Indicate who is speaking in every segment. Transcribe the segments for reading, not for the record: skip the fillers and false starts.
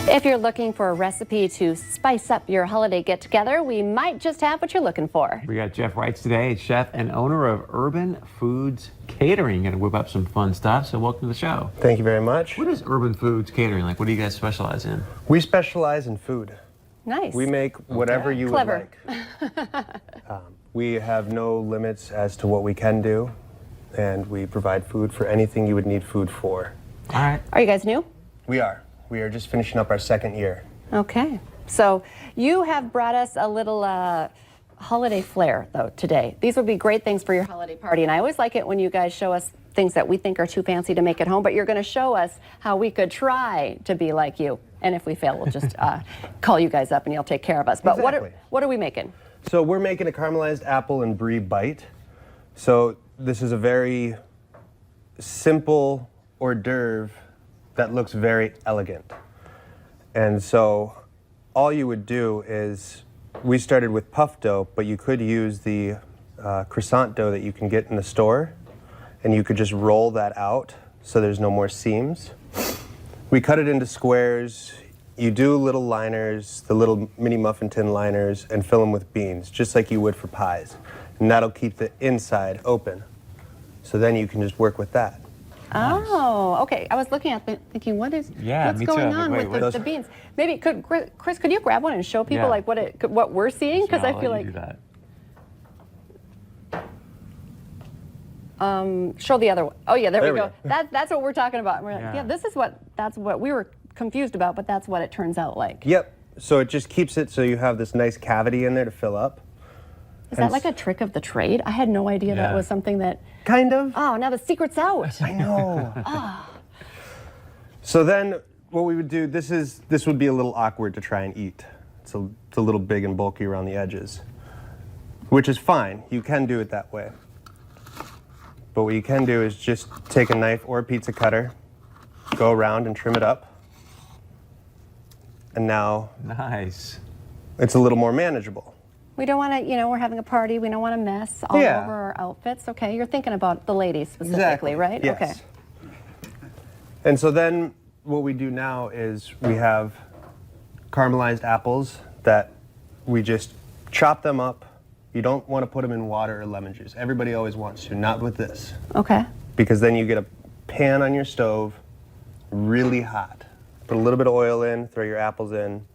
Speaker 1: If you're looking for a recipe to spice up your holiday get-together, we might just have what you're looking for.
Speaker 2: We got Jeff Wrights today, chef and owner of Urban Foods Catering. Going to whip up some fun stuff, so welcome to the show.
Speaker 3: Thank you very much.
Speaker 2: What is Urban Foods Catering like? What do you guys specialize in?
Speaker 3: We specialize in food.
Speaker 1: Nice.
Speaker 3: We make whatever you
Speaker 1: Clever.
Speaker 3: would like. We have no limits as to what we can do, and we provide food for anything you would need food for.
Speaker 2: All right.
Speaker 1: Are you guys new?
Speaker 3: We are. We are just finishing up our second year.
Speaker 1: Okay. So you have brought us a little holiday flair, though, today. These would be great things for your holiday party, and I always like it when you guys show us things that we think are too fancy to make at home, but you're going to show us how we could try to be like you. And if we fail, we'll just call you guys up and you'll take care of us. But
Speaker 3: Exactly.
Speaker 1: what are we making?
Speaker 3: So we're making a caramelized apple and brie bite. So this is a very simple hors d'oeuvre that looks very elegant. And so all you would do is, we started with puff dough, but you could use the croissant dough that you can get in the store, and you could just roll that out so there's no more seams. We cut it into squares. You do little liners, the little mini muffin tin liners, and fill them with beans, just like you would for pies. And that'll keep the inside open. So then you can just work with that.
Speaker 1: Oh, okay. I was looking at thinking, what's
Speaker 2: me
Speaker 1: going
Speaker 2: too.
Speaker 1: on
Speaker 2: Wait,
Speaker 1: with the beans? Maybe Chris, could you grab one and show people like what we're seeing? Because I feel like
Speaker 2: do that.
Speaker 1: show the other one. Oh yeah, there we
Speaker 3: we
Speaker 1: go. That's what we're talking about. And we're like, yeah, that's what we were confused about, but that's what it turns out like.
Speaker 3: Yep. So it just keeps it so you have this nice cavity in there to fill up.
Speaker 1: Is that like a trick of the trade? I had no idea that was something that.
Speaker 3: Kind of.
Speaker 1: Oh, now the secret's out.
Speaker 3: I know. So then what we would do, this would be a little awkward to try and eat. It's a little big and bulky around the edges, which is fine. You can do it that way. But what you can do is just take a knife or a pizza cutter, go around and trim it up. And now
Speaker 2: Nice.
Speaker 3: it's a little more manageable.
Speaker 1: We don't want to, we're having a party. We don't want to mess all over our outfits. Okay, you're thinking about the ladies specifically, right?
Speaker 3: Yes.
Speaker 1: Okay.
Speaker 3: And so then what we do now is we have caramelized apples that we just chop them up. You don't want to put them in water or lemon juice. Everybody always wants to, not with this.
Speaker 1: Okay.
Speaker 3: Because then you get a pan on your stove, really hot. Put a little bit of oil in, throw your apples in,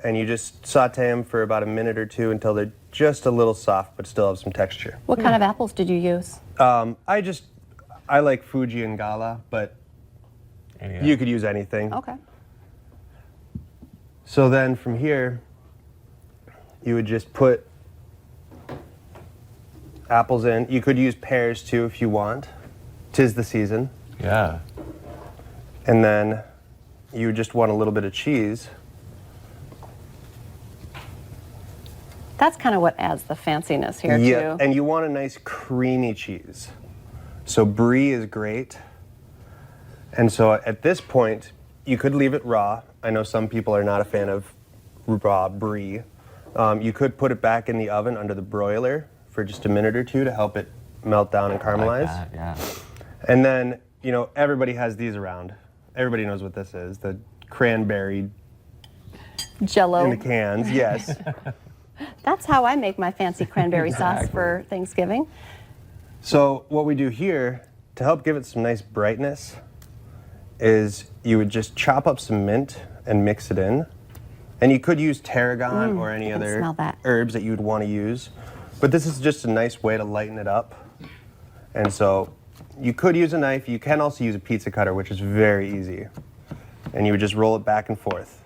Speaker 3: and you just saute them for about a minute or two until they're just a little soft but still have some texture.
Speaker 1: What kind of apples did you use?
Speaker 3: I like Fuji and Gala, but you could use anything.
Speaker 1: Okay.
Speaker 3: So then from here, you would just put apples in. You could use pears too if you want. 'Tis the season.
Speaker 2: Yeah.
Speaker 3: And then you just want a little bit of cheese.
Speaker 1: That's kind of what adds the fanciness here
Speaker 3: Yeah,
Speaker 1: too.
Speaker 3: and you want a nice creamy cheese. So brie is great. And so at this point, you could leave it raw. I know some people are not a fan of raw brie. You could put it back in the oven under the broiler for just a minute or two to help it melt down and caramelize.
Speaker 2: Like that, yeah.
Speaker 3: And then, everybody has these around. Everybody knows what this is, the cranberry
Speaker 1: Jello.
Speaker 3: in the cans, yes.
Speaker 1: That's how I make my fancy cranberry sauce for Thanksgiving.
Speaker 3: So what we do here, to help give it some nice brightness, is you would just chop up some mint and mix it in. And you could use tarragon or any other
Speaker 1: smell that.
Speaker 3: herbs that you would want to use. But this is just a nice way to lighten it up. And so you could use a knife. You can also use a pizza cutter, which is very easy. And you would just roll it back and forth.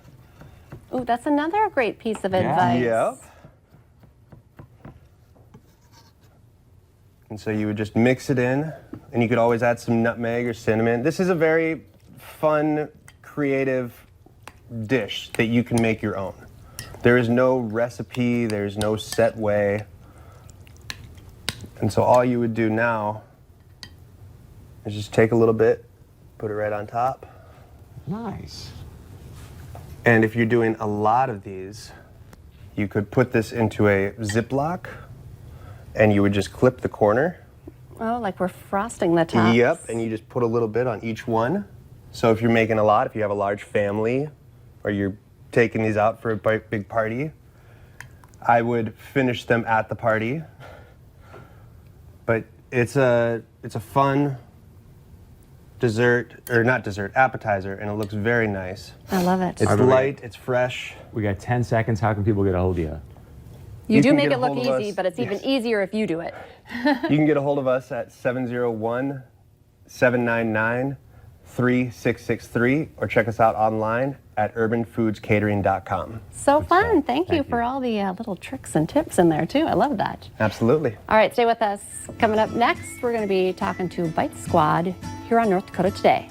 Speaker 1: Ooh, that's another great piece of advice.
Speaker 3: Yep. And so you would just mix it in, and you could always add some nutmeg or cinnamon. This is a very fun, creative dish that you can make your own. There is no recipe, there's no set way. And so all you would do now is just take a little bit, put it right on top.
Speaker 2: Nice.
Speaker 3: And if you're doing a lot of these, you could put this into a Ziploc, and you would just clip the corner.
Speaker 1: Oh, like we're frosting the top.
Speaker 3: Yep, and you just put a little bit on each one. So if you're making a lot, if you have a large family, or you're taking these out for a big party, I would finish them at the party. But it's a fun dessert, or not dessert, appetizer, and it looks very nice.
Speaker 1: I love it.
Speaker 3: It's light, it's fresh.
Speaker 2: We got 10 seconds. How can people get a hold of you?
Speaker 1: You do
Speaker 3: can
Speaker 1: make
Speaker 3: get
Speaker 1: it
Speaker 3: a
Speaker 1: look
Speaker 3: hold of
Speaker 1: easy,
Speaker 3: us.
Speaker 1: but it's even easier if you do it.
Speaker 3: You can get a hold of us at 701-799-3663 or check us out online at urbanfoodscatering.com.
Speaker 1: So fun. Thank you
Speaker 2: Thank
Speaker 1: for
Speaker 2: you.
Speaker 1: all the little tricks and tips in there, too. I love that.
Speaker 3: Absolutely.
Speaker 1: All right, stay with us. Coming up next, we're going to be talking to Bite Squad here on North Dakota Today.